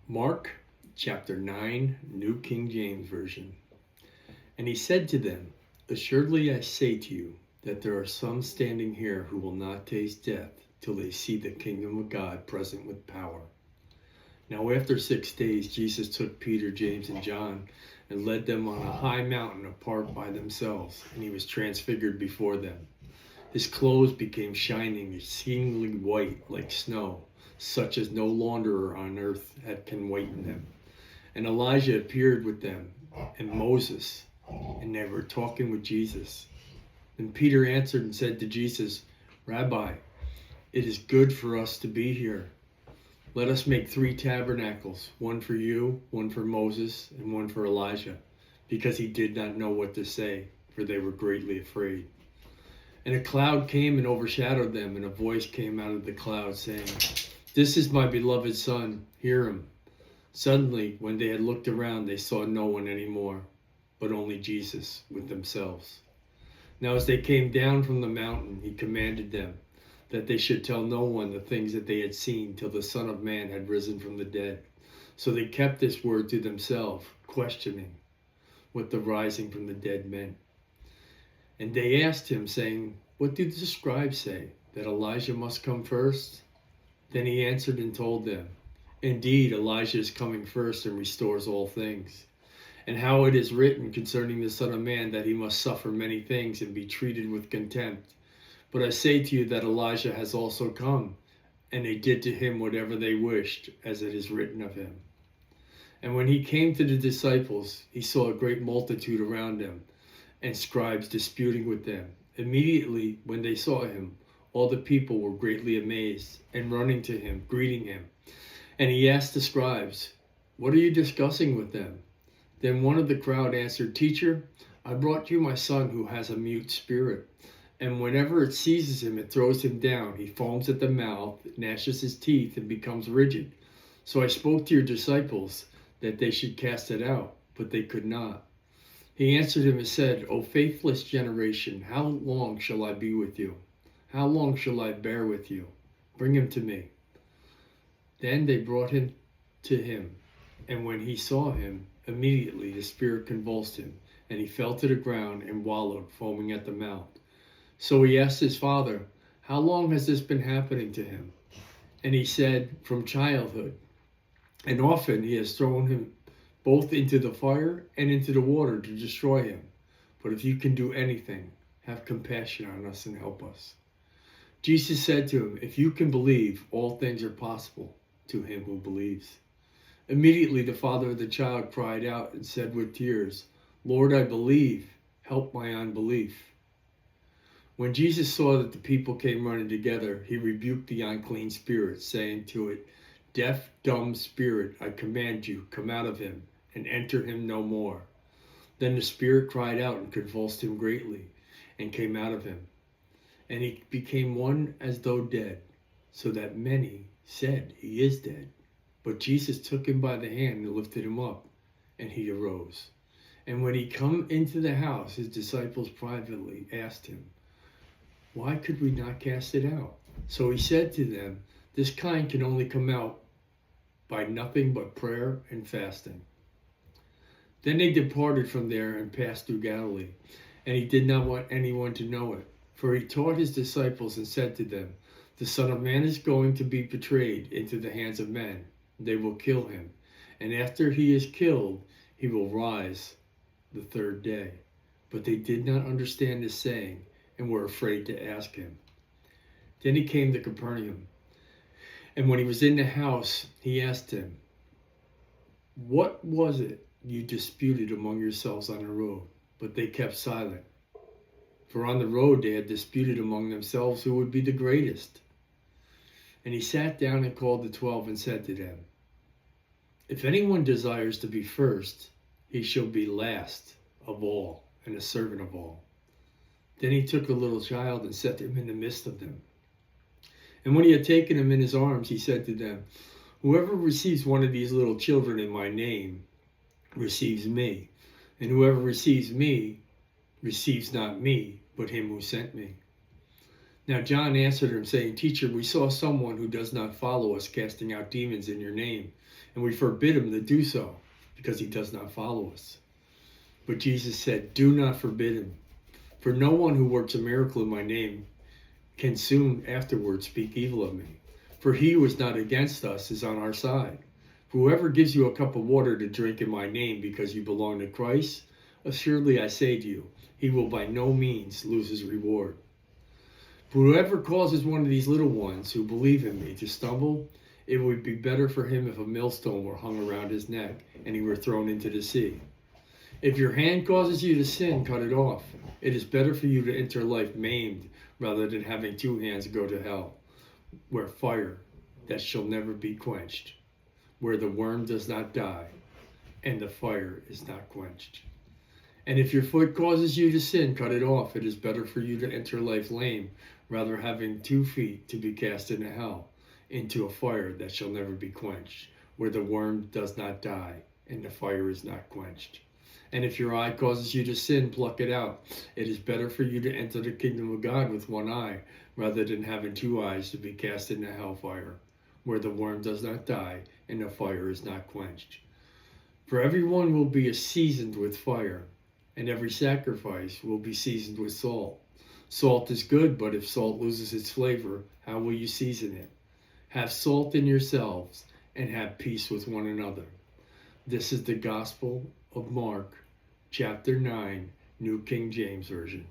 Mark chapter 9, New King James Version. And he said to them, Assuredly I say to you, that there are some standing here who will not taste death till they see the kingdom of God present with power. Now after 6 days Jesus took Peter, James, and John, and led them on a high mountain apart by themselves, and he was transfigured before them. His clothes became shining, exceedingly white like snow, such as no launderer on earth can whiten them. And Elijah appeared with them, and Moses, and they were talking with Jesus. Then Peter answered and said to Jesus, Rabbi, it is good for us to be here. Let us make 3 tabernacles, one for you, one for Moses, and one for Elijah, because he did not know what to say, for they were greatly afraid. And a cloud came and overshadowed them, and a voice came out of the cloud saying, This is my beloved Son, hear him. Suddenly, when they had looked around, they saw no one anymore, but only Jesus with themselves. Now as they came down from the mountain, he commanded them that they should tell no one the things that they had seen till the Son of Man had risen from the dead. So they kept this word to themselves, questioning what the rising from the dead meant. And they asked him, saying, What do the scribes say, that Elijah must come first? Then he answered and told them, Indeed, Elijah is coming first and restores all things. And how it is written concerning the Son of Man that he must suffer many things and be treated with contempt. But I say to you that Elijah has also come, and they did to him whatever they wished, as it is written of him. And when he came to the disciples, he saw a great multitude around him, and scribes disputing with them. Immediately when they saw him, all the people were greatly amazed, and running to him, greeting him. And he asked the scribes, What are you discussing with them? Then one of the crowd answered, Teacher, I brought you my son who has a mute spirit. And whenever it seizes him, it throws him down. He foams at the mouth, gnashes his teeth, and becomes rigid. So I spoke to your disciples that they should cast it out, but they could not. He answered him and said, O faithless generation, how long shall I be with you? How long shall I bear with you? Bring him to me. Then they brought him to him, and when he saw him, immediately the spirit convulsed him, and he fell to the ground and wallowed, foaming at the mouth. So he asked his father, How long has this been happening to him? And he said, From childhood. And often he has thrown him both into the fire and into the water to destroy him. But if you can do anything, have compassion on us and help us. Jesus said to him, If you can believe, all things are possible to him who believes. Immediately the father of the child cried out and said with tears, Lord, I believe, help my unbelief. When Jesus saw that the people came running together, he rebuked the unclean spirit, saying to it, Deaf, dumb spirit, I command you, come out of him, and enter him no more. Then the spirit cried out and convulsed him greatly, and came out of him. And he became one as though dead, so that many said, He is dead. But Jesus took him by the hand and lifted him up, and he arose. And when he come into the house, his disciples privately asked him, Why could we not cast it out? So he said to them, This kind can only come out by nothing but prayer and fasting. Then they departed from there and passed through Galilee, and he did not want anyone to know it. For he taught his disciples and said to them, The Son of Man is going to be betrayed into the hands of men. They will kill him, and after he is killed, he will rise the 3rd day. But they did not understand his saying, and were afraid to ask him. Then he came to Capernaum, and when he was in the house, he asked him, What was it you disputed among yourselves on the road? But they kept silent. For on the road they had disputed among themselves who would be the greatest. And he sat down and called the 12 and said to them, If anyone desires to be first, he shall be last of all and a servant of all. Then he took a little child and set him in the midst of them. And when he had taken him in his arms, he said to them, Whoever receives one of these little children in my name receives me, and whoever receives me receives not me, but him who sent me. Now John answered him, saying, Teacher, we saw someone who does not follow us casting out demons in your name, and we forbid him to do so, because he does not follow us. But Jesus said, Do not forbid him, for no one who works a miracle in my name can soon afterwards speak evil of me. For he who is not against us is on our side. Whoever gives you a cup of water to drink in my name because you belong to Christ, assuredly I say to you, he will by no means lose his reward. But whoever causes one of these little ones who believe in me to stumble, it would be better for him if a millstone were hung around his neck and he were thrown into the sea. If your hand causes you to sin, cut it off. It is better for you to enter life maimed rather than having two hands go to hell, where fire that shall never be quenched, where the worm does not die and the fire is not quenched. And if your foot causes you to sin, cut it off. It is better for you to enter life lame, rather having 2 feet to be cast into hell, into a fire that shall never be quenched, where the worm does not die and the fire is not quenched. And if your eye causes you to sin, pluck it out. It is better for you to enter the kingdom of God with one eye, rather than having 2 eyes to be cast into hellfire, where the worm does not die and the fire is not quenched. For everyone will be seasoned with fire, and every sacrifice will be seasoned with salt. Salt is good, but if salt loses its flavor, how will you season it? Have salt in yourselves, and have peace with one another. This is the Gospel of Mark, chapter 9, New King James Version.